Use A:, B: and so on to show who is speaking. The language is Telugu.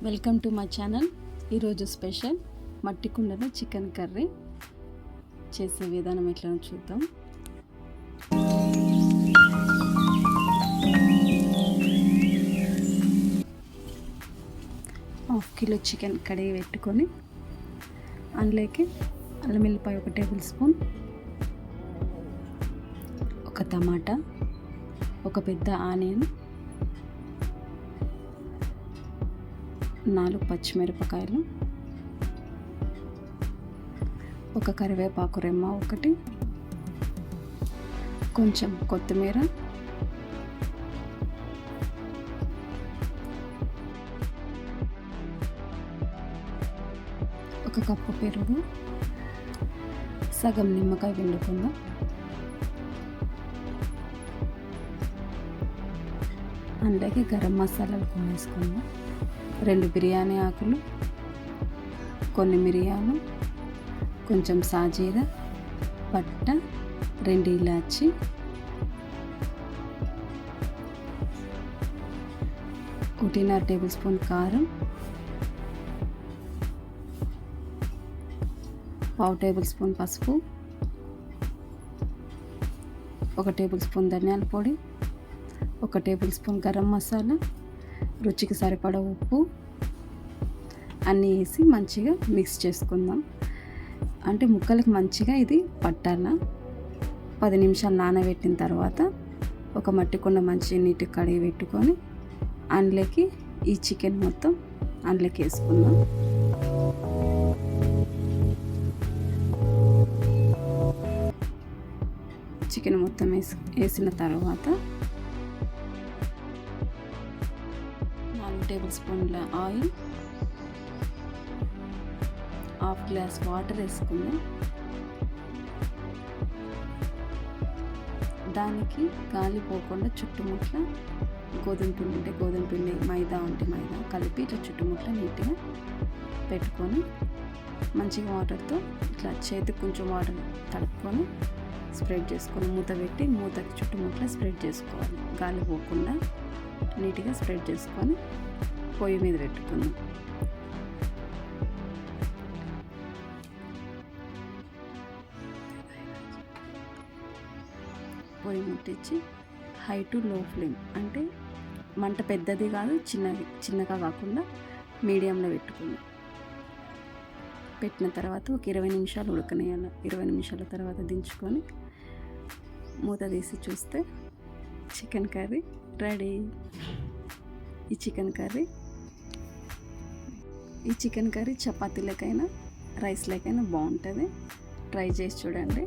A: Welcome to my channel. ఈరోజు స్పెషల్ మట్టి కుండలో చికెన్ కర్రీ చేసే విధానం ఎట్లా చూద్దాం. హాఫ్ కిలో చికెన్ కడిగి పెట్టుకొని అందులోకి అల్లం వెల్లిపాయ 1 టేబుల్ స్పూన్, ఒక టమాటా, ఒక పెద్ద ఆనియన్, 4 పచ్చిమిరపకాయలు, ఒక కరివేపాకు రెమ్మ ఒకటి, కొంచెం కొత్తిమీర, ఒక కప్పు పెరుగు, సగం నిమ్మకాయ పిండుకుందాం. అందులోకి గరం మసాలాలు వేసుకుందాం. 2 బిర్యానీ ఆకులు, కొన్ని మిరియాలు, కొంచెం సాజీర, పట్ట, 2 ఇలాచి, ఒకటిన్నర టేబుల్ స్పూన్ కారం, 1/2 టేబుల్ స్పూన్ పసుపు, 1 టేబుల్ స్పూన్ ధనియాల పొడి, 1 టేబుల్ స్పూన్ గరం మసాలా, రుచికి సరిపడా ఉప్పు అన్నీ వేసి మంచిగా మిక్స్ చేసుకుందాం. అంటే ముక్కలకి మంచిగా ఇది పట్టాల. 10 నిమిషాలు నానబెట్టిన తర్వాత ఒక మట్టి కుండ మంచిగా నీట్గా కడిగి పెట్టుకొని అందులోకి ఈ చికెన్ మొత్తం అందులోకి వేసుకుందాం. చికెన్ మొత్తం వేసిన తర్వాత 4 టేబుల్ స్పూన్ల ఆయిల్, 1/2 గ్లాస్ వాటర్ వేసుకుందాం. దానికి గాలి పోకుండా చుట్టుముట్ల గోధుమ పిండి ఉంటే గోధుమ పిండి, మైదా ఉంటే మైదా కలిపి ఇట్లా చుట్టుముట్ల నీట్గా పెట్టుకొని మంచిగా వాటర్తో ఇట్లా చేతికి కొంచెం వాటర్ తడుపుకొని స్ప్రెడ్ చేసుకొని మూత పెట్టి మూతకి చుట్టుముట్ల స్ప్రెడ్ చేసుకోవాలి. గాలి పోకుండా నీట్గా స్ప్రెడ్ చేసుకొని పొయ్యి మీద పెట్టుకుందాం. పొయ్యి ముట్టించి హై టు లో ఫ్లేమ్, అంటే మంట పెద్దది కాదు చిన్నగా కాకుండా మీడియంలో పెట్టుకుందాం. పెట్టిన తర్వాత ఒక 20 నిమిషాలు ఉడకనేయాలి. 20 నిమిషాల తర్వాత దించుకొని మూత తీసి చూస్తే చికెన్ కర్రీ రెడీ. ఈ చికెన్ కర్రీ చపాతీలకైనా రైస్లకైనా బాగుంటుంది. ట్రై చేసి చూడండి.